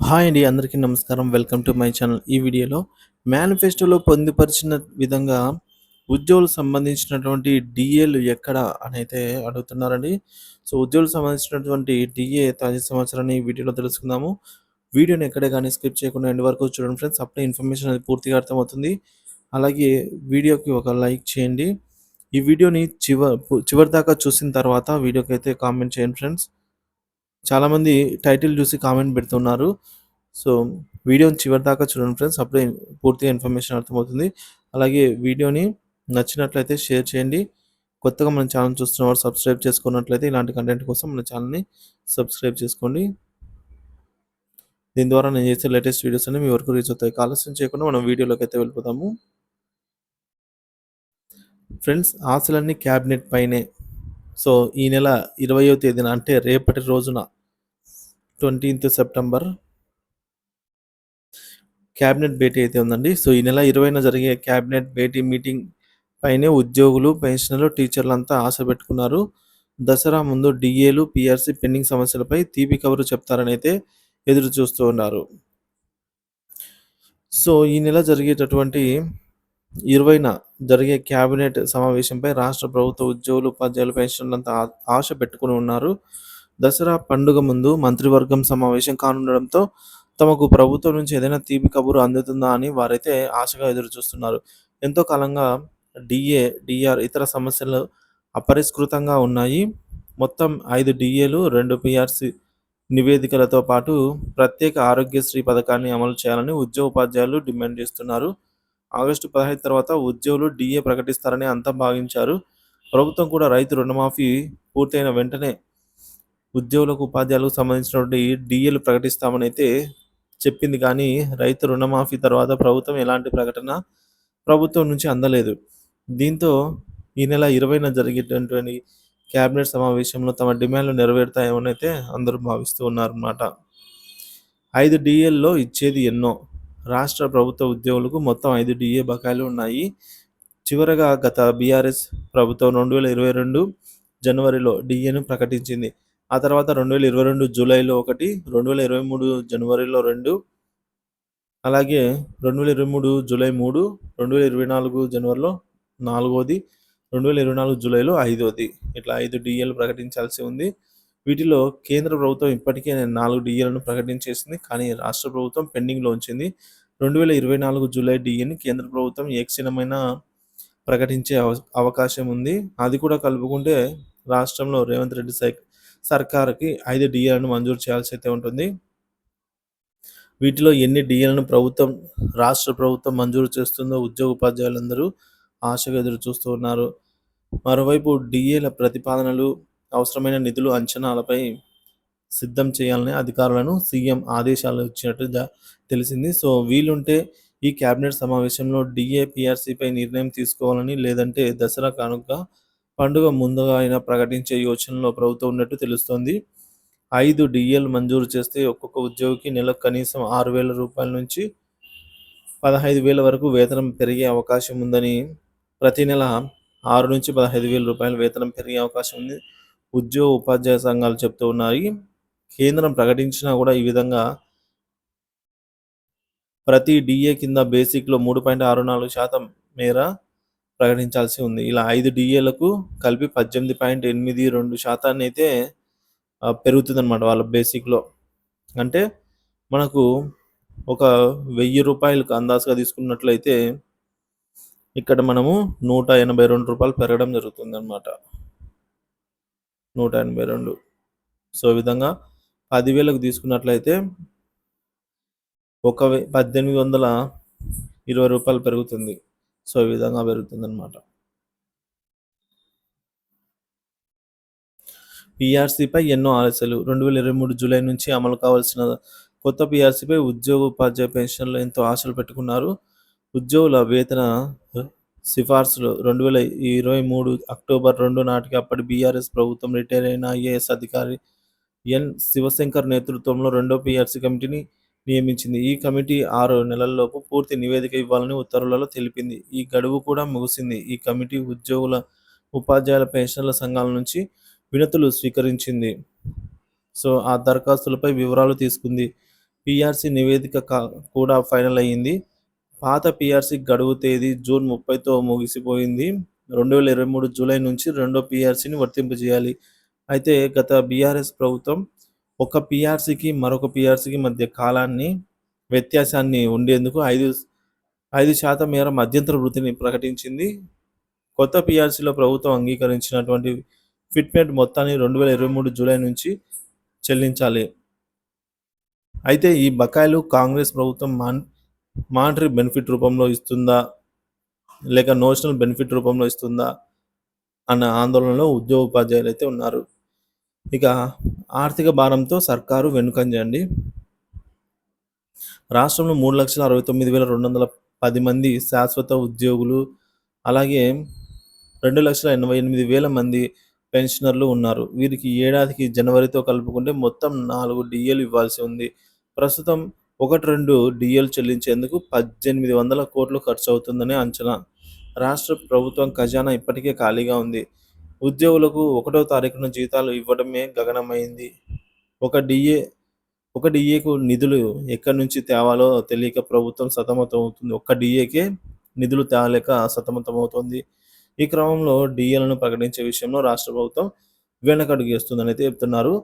Hi అండి. అందరికీ నమస్కారం. Welcome to my channel. ఈ వీడియోలో మేనిఫెస్టోలో పొందుపరిచిన విధంగా ఉద్యోగులకు సంబంధించినటువంటి డీఏలు ఎక్కడ అనైతే అడుగుతున్నారండి. సో, ఉద్యోగులకు సంబంధించినటువంటి డీఏ తాజా సమాచారాన్ని ఈ వీడియోలో తెలుసుకుందాము. వీడియోని ఎక్కడే గాని స్కిప్ చేయకుండా ఎండ్ వరకు చూడండి ఫ్రెండ్స్. అప్పుడే ఇన్ఫర్మేషన్ అనేది పూర్తిగా అర్థమవుతుంది. అలాగే వీడియోకి ఒక లైక్ చేయండి. ఈ వీడియోని చివరి దాకా చూసిన తర్వాత వీడియోకైతే కామెంట్ చేయండి ఫ్రెండ్స్. చాలామంది టైటిల్ చూసి కామెంట్ పెడుతున్నారు. సో, వీడియోని చివరిదాకా చూడండి ఫ్రెండ్స్. అప్పుడే పూర్తిగా ఇన్ఫర్మేషన్ అర్థమవుతుంది. అలాగే వీడియోని నచ్చినట్లయితే షేర్ చేయండి. కొత్తగా మన ఛానల్ చూస్తున్నవారు సబ్స్క్రైబ్ చేసుకున్నట్లయితే ఇలాంటి కంటెంట్ కోసం మన ఛానల్‌ని సబ్స్క్రైబ్ చేసుకోండి. దీని ద్వారా నేను చేసే లేటెస్ట్ వీడియోస్ అన్నీ మీ వరకు రీచ్ అవుతాయి. ఆలస్యం చేయకుండా మనం వీడియోలోకైతే వెళ్ళిపోదాము. ఫ్రెండ్స్, ఆశలన్నీ క్యాబినెట్ పైనే. సో, ఈ నెల 20వ తేదీన అంటే రేపటి రోజున 20థ్ సెప్టెంబర్ క్యాబినెట్ భేటీ అయితే ఉందండి. సో, ఈ నెల 20న జరిగే క్యాబినెట్ భేటీ మీటింగ్ పైనే ఉద్యోగులు, పెన్షనర్లు, టీచర్లంతా ఆశ పెట్టుకున్నారు. దసరా ముందు డీఏలు, పీఆర్సీ పెండింగ్ సమస్యలపై తీపి కబురు చెప్తారని అయితే ఎదురు చూస్తూ ఉన్నారు. సో, ఈ నెల జరిగేటటువంటి 20న జరిగే క్యాబినెట్ సమావేశంపై రాష్ట్ర ప్రభుత్వ ఉద్యోగులు, ఉపాధ్యాయులు, పెన్షనర్లంతా ఆశ పెట్టుకుని ఉన్నారు. దసరా పండుగ ముందు మంత్రివర్గం సమావేశం కానుండడంతో తమకు ప్రభుత్వం నుంచి ఏదైనా తీపి కబురు అందుతుందా అని వారైతే ఆశగా ఎదురుచూస్తున్నారు. ఎంతో కాలంగా డీఏ, డీఆర్ ఇతర సమస్యలు అపరిష్కృతంగా ఉన్నాయి. మొత్తం 5 డీఏలు, 2 పీఆర్సీ నివేదికలతో పాటు ప్రత్యేక ఆరోగ్యశ్రీ పథకాన్ని అమలు చేయాలని ఉద్యోగోపాధ్యాయులు డిమాండ్ చేస్తున్నారు. ఆగస్టు 15 తర్వాత ఉద్యోగులు డీఏ ప్రకటిస్తారని అంతా భావించారు. ప్రభుత్వం కూడా రైతు రుణమాఫీ పూర్తయిన వెంటనే ఉద్యోగులకు, ఉపాధ్యాయులకు సంబంధించినటువంటి డీఏలు ప్రకటిస్తామనైతే చెప్పింది కానీ, రైతు రుణమాఫీ తర్వాత ప్రభుత్వం ఎలాంటి ప్రకటన ప్రభుత్వం నుంచి అందలేదు. దీంతో ఈ నెల 20న జరిగేటటువంటి క్యాబినెట్ సమావేశంలో తమ డిమాండ్లు నెరవేరుతాయేమోనైతే అందరూ భావిస్తూ ఉన్నారన్నమాట. 5 డీఏల్లో ఇచ్చేది ఎన్నో. రాష్ట్ర ప్రభుత్వ ఉద్యోగులకు మొత్తం 5 డీఏ బకాయిలు ఉన్నాయి. చివరగా గత బీఆర్ఎస్ ప్రభుత్వం 2022 జనవరిలో డీఏను ప్రకటించింది. ఆ తర్వాత 2022 జూలైలో ఒకటి, 2023 జనవరిలో 2, అలాగే 2023 జూలై 3, 2024 జనవరిలో 4వది, 2024 జూలైలో 5వది. ఇట్లా 5 డీఏలు ప్రకటించాల్సి ఉంది. వీటిలో కేంద్ర ప్రభుత్వం ఇప్పటికే 4 డీఏలను ప్రకటించేసింది. కానీ రాష్ట్ర ప్రభుత్వం పెండింగ్‌లో ఉంచింది. 2024 జూలై డీఏని కేంద్ర ప్రభుత్వం ఏ క్షణమైనా ప్రకటించే అవకాశం ఉంది. అది కూడా కలుపుకుంటే రాష్ట్రంలో రేవంత్ రెడ్డి సర్కార్‌కి 5 డీఏలను మంజూరు చేయాల్సి అయితే ఉంటుంది. వీటిలో ఎన్ని డీఏలను రాష్ట్ర ప్రభుత్వం మంజూరు చేస్తుందో ఉద్యోగ ఉపాధ్యాయులందరూ ఆశగా ఎదురు చూస్తూ ఉన్నారు. మరోవైపు డీఏల ప్రతిపాదనలు, అవసరమైన నిధులు అంచనాలపై సిద్ధం చేయాలని అధికారులను సీఎం ఆదేశాలు ఇచ్చినట్టు తెలిసింది. సో, వీలుంటే ఈ క్యాబినెట్ సమావేశంలో డీఏ, పీఆర్సీపై నిర్ణయం తీసుకోవాలని, లేదంటే దసరా కానుక పండుగ ముందుగా అయినా ప్రకటించే యోచనలో ప్రభుత్వం ఉన్నట్టు తెలుస్తోంది. 5 డీఏలు మంజూరు చేస్తే ఒక్కొక్క ఉద్యోగికి నెలకు కనీసం 6,000 రూపాయల నుంచి 15,000 వరకు వేతనం పెరిగే అవకాశం ఉందని, ప్రతి నెల 6-15,000 రూపాయల వేతనం పెరిగే అవకాశం ఉంది ఉద్యోగ, ఉపాధ్యాయ సంఘాలు చెప్తూ ఉన్నాయి. కేంద్రం ప్రకటించినా కూడా ఈ విధంగా ప్రతి డీఏ కింద బేసిక్‌లో 3.64% మేర ప్రకటించాల్సి ఉంది. ఇలా 5 డీఏలకు కలిపి 18.82% అయితే పెరుగుతుందన్నమాట వాళ్ళ బేసిక్‌లో. అంటే మనకు ఒక రూ. 1,000 అందాజుగా తీసుకున్నట్లయితే ఇక్కడ మనము రూ. 182 పెరగడం జరుగుతుందన్నమాట. 182. సో, ఈ విధంగా 10,000కు తీసుకున్నట్లయితే రూ. 1,820 పెరుగుతుంది. సో, ఈ విధంగా పెరుగుతుందన్నమాట. పీఆర్సీపై ఎన్నో ఆలస్యాలు. 2023 జూలై నుంచి అమలు కావాల్సిన కొత్త పీఆర్సీపై ఉద్యోగ, ఉపాధ్యాయ పెన్షనర్లు ఎంతో ఆశలు పెట్టుకున్నారు. ఉద్యోగుల వేతన సిఫార్సులు 2023 అక్టోబర్ 2 నాటికి అప్పటి బీఆర్ఎస్ ప్రభుత్వం రిటైర్ అయిన ఐఏఎస్ అధికారి ఎన్. శివశంకర్ నేతృత్వంలో రెండో పీఆర్సీ కమిటీని నియమించింది. ఈ కమిటీ 6 నెలల్లోపు పూర్తి నివేదిక ఇవ్వాలని ఉత్తర్వులలో తెలిపింది. ఈ గడువు కూడా ముగిసింది. ఈ కమిటీ ఉద్యోగుల, ఉపాధ్యాయుల, పెన్షనర్ల సంఘాల నుంచి వినతులు స్వీకరించింది. సో, ఆ దరఖాస్తులపై వివరాలు తీసుకుంది. పీఆర్సీ నివేదిక కూడా ఫైనల్ అయ్యింది. పాత పీఆర్సీ గడువు తేదీ జూన్ 30తో ముగిసిపోయింది. 2023 జూలై నుంచి రెండో పీఆర్సీని వర్తింపజేయాలి. అయితే గత బీఆర్ఎస్ ప్రభుత్వం ఒక పీఆర్సీకి మరొక పీఆర్సీకి మధ్య కాలాన్ని వ్యత్యాసాన్ని ఉండేందుకు 5% మేర మధ్యంతర వృత్తిని ప్రకటించింది. కొత్త పీఆర్సీలో ప్రభుత్వం అంగీకరించినటువంటి ఫిట్మెంట్ మొత్తాన్ని 2023 జూలై నుంచి చెల్లించాలి. అయితే ఈ బకాయిలు కాంగ్రెస్ ప్రభుత్వం మానిటరీ బెనిఫిట్ రూపంలో ఇస్తుందా లేక నోషనల్ బెనిఫిట్ రూపంలో ఇస్తుందా అన్న ఆందోళనలో ఉద్యోగ ఉపాధ్యాయులు అయితే ఉన్నారు. ఇక ఆర్థిక భారంతో సర్కారు వెనుకంజండి. రాష్ట్రంలో 3,69,210 మంది శాశ్వత ఉద్యోగులు, అలాగే 2,88,000 మంది పెన్షనర్లు ఉన్నారు. వీరికి ఏడాదికి జనవరితో కలుపుకుంటే మొత్తం 4 డిఏలు ఇవ్వాల్సి ఉంది. ప్రస్తుతం 1-2 డిఏలు చెల్లించేందుకు 1,800 కోట్లు ఖర్చు అవుతుందని అంచనా. రాష్ట్ర ప్రభుత్వం ఖజానా ఇప్పటికే ఖాళీగా ఉంది. ఉద్యోగులకు 1వ తారీఖున జీతాలు ఇవ్వడమే గగనమైంది. ఒక డిఏకు నిధులు ఎక్కడి నుంచి తేవాలో తెలియక ప్రభుత్వం సతమతమవుతుంది. ఒక్క డిఏకే నిధులు తేలేక సతమతమవుతోంది. ఈ క్రమంలో డిఏలను ప్రకటించే విషయంలో రాష్ట్ర ప్రభుత్వం వెనకడుగు వేస్తుందని అయితే చెప్తున్నారు.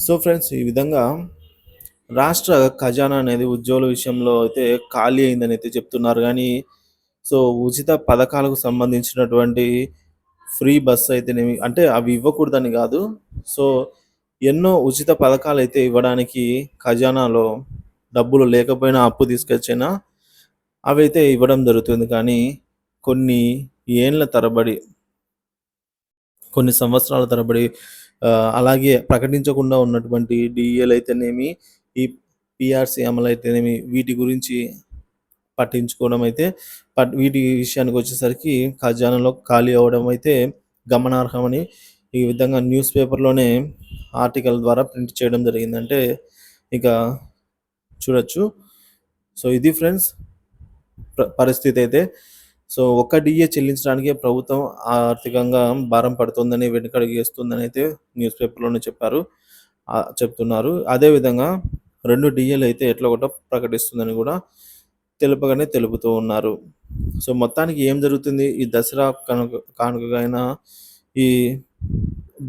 సో ఫ్రెండ్స్, ఈ విధంగా రాష్ట్ర ఖజానా అనేది ఉద్యోగుల విషయంలో అయితే ఖాళీ అయిందని అయితే చెప్తున్నారు. కానీ సో ఉచిత పథకాలకు సంబంధించినటువంటి ఫ్రీ బస్ అయితేనేమి, అంటే అవి ఇవ్వకూడదని కాదు. సో ఎన్నో ఉచిత పథకాలు అయితే ఇవ్వడానికి ఖజానాలో డబ్బులు లేకపోయినా అప్పు తీసుకొచ్చినా అవైతే ఇవ్వడం జరుగుతుంది. కానీ కొన్ని ఏండ్ల తరబడి, కొన్ని సంవత్సరాల తరబడి అలాగే ప్రకటించకుండా ఉన్నటువంటి డిఏలు అయితేనేమి, ఈ పీఆర్సీ అమలు అయితేనేమి, వీటి గురించి పట్టించుకోవడం అయితే వీటి విషయానికి వచ్చేసరికి ఖజానాలో ఖాళీ అవ్వడం అయితే గమనార్హమని ఈ విధంగా న్యూస్ పేపర్లోనే ఆర్టికల్ ద్వారా ప్రింట్ చేయడం జరిగిందంటే ఇక చూడొచ్చు. సో ఇది ఫ్రెండ్స్ పరిస్థితి అయితే. సో ఒక్క డిఏ చెల్లించడానికే ప్రభుత్వం ఆర్థికంగా భారం పడుతుందని, వెనుకడుగు వేస్తుందని అయితే న్యూస్ పేపర్లోనే చెప్తున్నారు. అదేవిధంగా 2 డిఏలు అయితే ఎట్లా ఒకటో ప్రకటిస్తుందని కూడా తెలుపుతూ ఉన్నారు. సో మొత్తానికి ఏం జరుగుతుంది, ఈ దసరా కానుకగా అయినా ఈ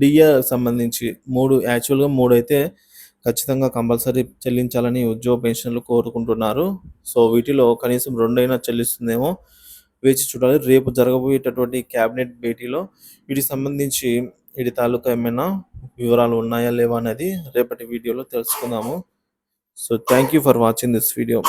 డిఏ సంబంధించి 3 అయితే ఖచ్చితంగా కంపల్సరీ చెల్లించాలని ఉద్యోగ పెన్షన్లు కోరుకుంటున్నారు. సో వీటిలో కనీసం 2 అయినా చెల్లిస్తుందేమో వేచి చూడాలి. రేపు జరగబోయేటటువంటి క్యాబినెట్ భేటీలో వీటికి సంబంధించి వీటి తాలూకా ఏమైనా వివరాలు ఉన్నాయా లేవా అనేది రేపటి వీడియోలో తెలుసుకుందాము. So thank you for watching this video.